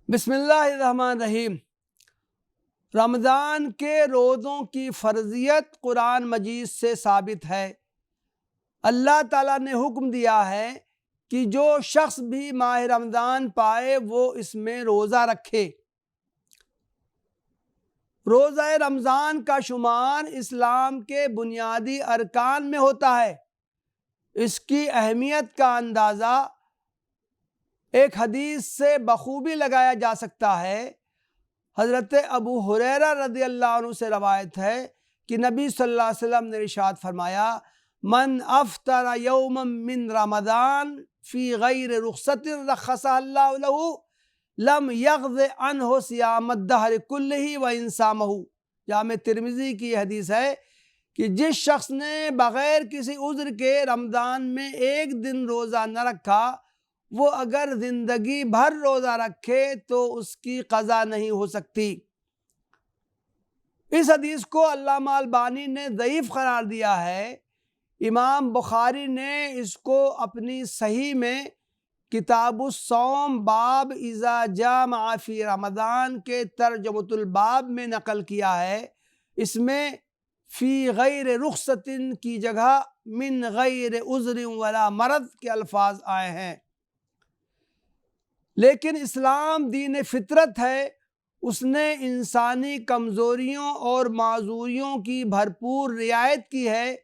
بسم اللہ الرحمن الرحیم۔ رمضان کے روزوں کی فرضیت قرآن مجید سے ثابت ہے۔ اللہ تعالیٰ نے حکم دیا ہے کہ جو شخص بھی ماہ رمضان پائے وہ اس میں روزہ رکھے۔ روزہ رمضان کا شمار اسلام کے بنیادی ارکان میں ہوتا ہے۔ اس کی اہمیت کا اندازہ ایک حدیث سے بخوبی لگایا جا سکتا ہے۔ حضرت ابو ہریرہ رضی اللہ عنہ سے روایت ہے کہ نبی صلی اللہ علیہ وسلم نے ارشاد فرمایا، من افطر یوما من رمضان فی غیر رخصت رخص اللہ لہ لم یغض عنہ صیام الدہر کلہ وان صامہ۔ جامع ترمذی کی یہ حدیث ہے کہ جس شخص نے بغیر کسی عذر کے رمضان میں ایک دن روزہ نہ رکھا، وہ اگر زندگی بھر روزہ رکھے تو اس کی قضا نہیں ہو سکتی۔ اس حدیث کو علامہ البانی نے ضعیف قرار دیا ہے۔ امام بخاری نے اس کو اپنی صحیح میں کتاب الصوم باب اذا جامع فی رمضان کے ترجمۃ الباب میں نقل کیا ہے۔ اس میں فی غیر رخصت کی جگہ من غیر عذر ولا مرض کے الفاظ آئے ہیں۔ لیکن اسلام دین فطرت ہے، اس نے انسانی کمزوریوں اور معذوریوں کی بھرپور رعایت کی ہے۔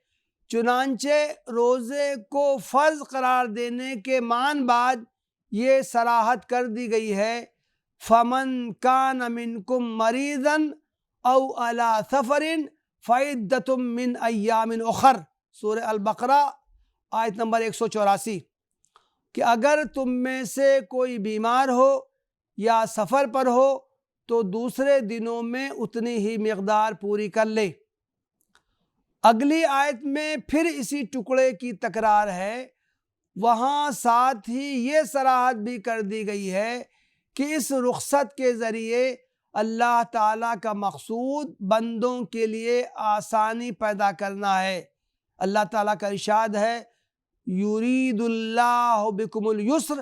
چنانچہ روزے کو فرض قرار دینے کے معنی بعد یہ صراحت کر دی گئی ہے، فَمَنْ كَانَ مِنْكُمْ مَرِيضًا أَوْ عَلَى سَفَرٍ فَعِدَّةٌ مِّنْ أَيَّامٍ أُخَرَ، سورہ البقرہ آیت نمبر 184، کہ اگر تم میں سے کوئی بیمار ہو یا سفر پر ہو تو دوسرے دنوں میں اتنی ہی مقدار پوری کر لے۔ اگلی آیت میں پھر اسی ٹکڑے کی تکرار ہے۔ وہاں ساتھ ہی یہ صراحت بھی کر دی گئی ہے کہ اس رخصت کے ذریعے اللہ تعالیٰ کا مقصود بندوں کے لیے آسانی پیدا کرنا ہے۔ اللہ تعالیٰ کا ارشاد ہے، یرید اللہ بکم اليسر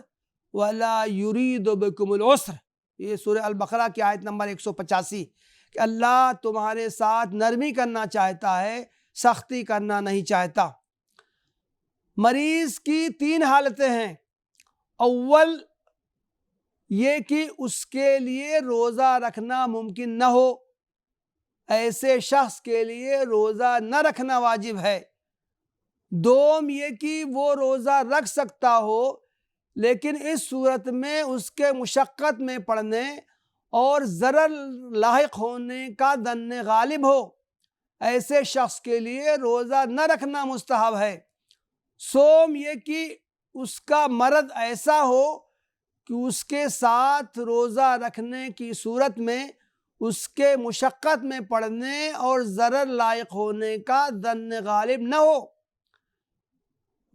ولا یرید بکم العسر، یہ سورہ البقرہ کی آیت نمبر 185، کہ اللہ تمہارے ساتھ نرمی کرنا چاہتا ہے، سختی کرنا نہیں چاہتا۔ مریض کی 3 حالتیں ہیں۔ اول یہ کہ اس کے لیے روزہ رکھنا ممکن نہ ہو، ایسے شخص کے لیے روزہ نہ رکھنا واجب ہے۔ دوم یہ کہ وہ روزہ رکھ سکتا ہو لیکن اس صورت میں اس کے مشقت میں پڑنے اور ضرر لاحق ہونے کا ظن غالب ہو، ایسے شخص کے لیے روزہ نہ رکھنا مستحب ہے۔ سوم یہ کہ اس کا مرض ایسا ہو کہ اس کے ساتھ روزہ رکھنے کی صورت میں اس کے مشقت میں پڑنے اور ضرر لاحق ہونے کا ظن غالب نہ ہو۔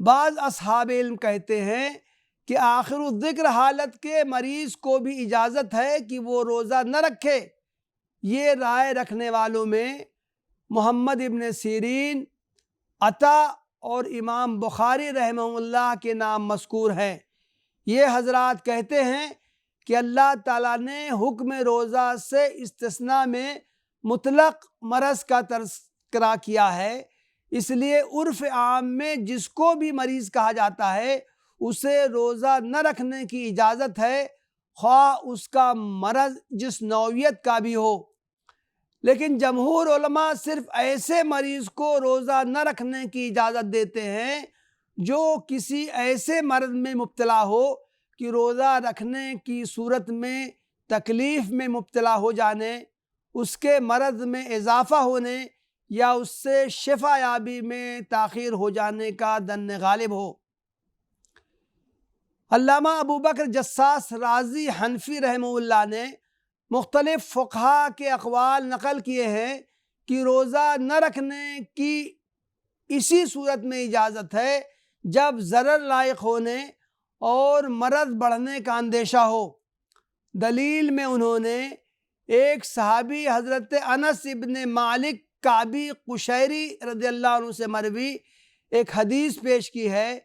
بعض اصحاب علم کہتے ہیں کہ آخر الذکر حالت کے مریض کو بھی اجازت ہے کہ وہ روزہ نہ رکھے۔ یہ رائے رکھنے والوں میں محمد ابن سیرین، عطا اور امام بخاری رحمہ اللہ کے نام مذکور ہیں۔ یہ حضرات کہتے ہیں کہ اللہ تعالیٰ نے حکم روزہ سے استثناء میں مطلق مرض کا تذکرہ کیا ہے، اس لیے عرف عام میں جس کو بھی مریض کہا جاتا ہے اسے روزہ نہ رکھنے کی اجازت ہے، خواہ اس کا مرض جس نوعیت کا بھی ہو۔ لیکن جمہور علماء صرف ایسے مریض کو روزہ نہ رکھنے کی اجازت دیتے ہیں جو کسی ایسے مرض میں مبتلا ہو کہ روزہ رکھنے کی صورت میں تکلیف میں مبتلا ہو جانے، اس کے مرض میں اضافہ ہونے یا اس سے شفا یابی میں تاخیر ہو جانے کا ظن غالب ہو۔ علامہ ابو بکر جساس رازی حنفی رحمہ اللہ نے مختلف فقہا کے اقوال نقل کیے ہیں کہ روزہ نہ رکھنے کی اسی صورت میں اجازت ہے جب ضرر لاحق ہونے اور مرض بڑھنے کا اندیشہ ہو۔ دلیل میں انہوں نے ایک صحابی حضرت انس ابن مالک کعبی قشیری رضی اللہ عنہ سے مروی ایک حدیث پیش کی ہے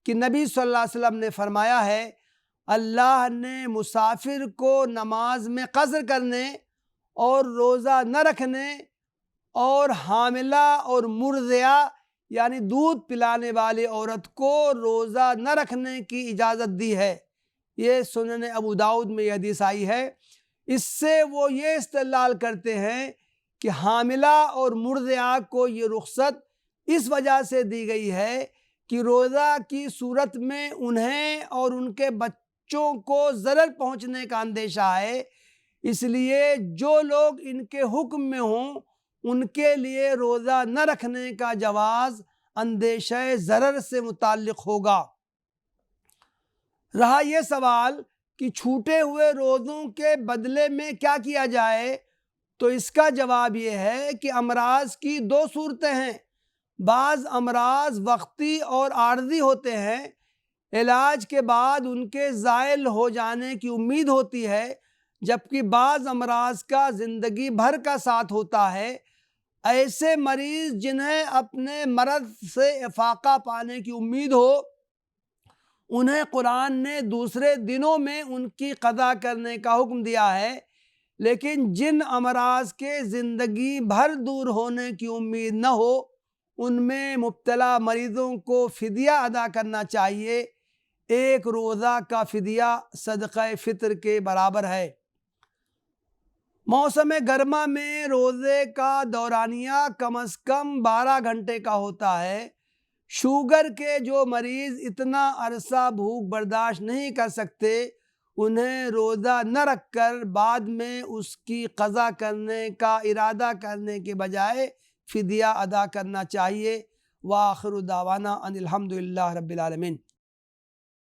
کہ نبی صلی اللہ علیہ وسلم نے فرمایا ہے، اللہ نے مسافر کو نماز میں قصر کرنے اور روزہ نہ رکھنے اور حاملہ اور مرضعہ یعنی دودھ پلانے والی عورت کو روزہ نہ رکھنے کی اجازت دی ہے۔ یہ سنن ابو داؤد میں یہ حدیث آئی ہے۔ اس سے وہ یہ استدلال کرتے ہیں کہ حاملہ اور مرضعہ کو یہ رخصت اس وجہ سے دی گئی ہے کہ روزہ کی صورت میں انہیں اور ان کے بچوں کو ضرر پہنچنے کا اندیشہ ہے، اس لیے جو لوگ ان کے حکم میں ہوں ان کے لیے روزہ نہ رکھنے کا جواز اندیشہ ضرر سے متعلق ہوگا۔ رہا یہ سوال کہ چھوٹے ہوئے روزوں کے بدلے میں کیا کیا جائے، تو اس کا جواب یہ ہے کہ امراض کی دو صورتیں ہیں۔ بعض امراض وقتی اور عارضی ہوتے ہیں، علاج کے بعد ان کے زائل ہو جانے کی امید ہوتی ہے، جبکہ بعض امراض کا زندگی بھر کا ساتھ ہوتا ہے۔ ایسے مریض جنہیں اپنے مرض سے افاقہ پانے کی امید ہو، انہیں قرآن نے دوسرے دنوں میں ان کی قضا کرنے کا حکم دیا ہے، لیکن جن امراض کے زندگی بھر دور ہونے کی امید نہ ہو ان میں مبتلا مریضوں کو فدیہ ادا کرنا چاہیے۔ ایک روزہ کا فدیہ صدقہ فطر کے برابر ہے۔ موسم گرما میں روزے کا دورانیہ کم از کم 12 گھنٹے کا ہوتا ہے۔ شوگر کے جو مریض اتنا عرصہ بھوک برداشت نہیں کر سکتے، انہیں روزہ نہ رکھ کر بعد میں اس کی قضا کرنے کا ارادہ کرنے کے بجائے فدیہ ادا کرنا چاہیے۔ وآخر دعوانا ان الحمد للہ رب العالمین۔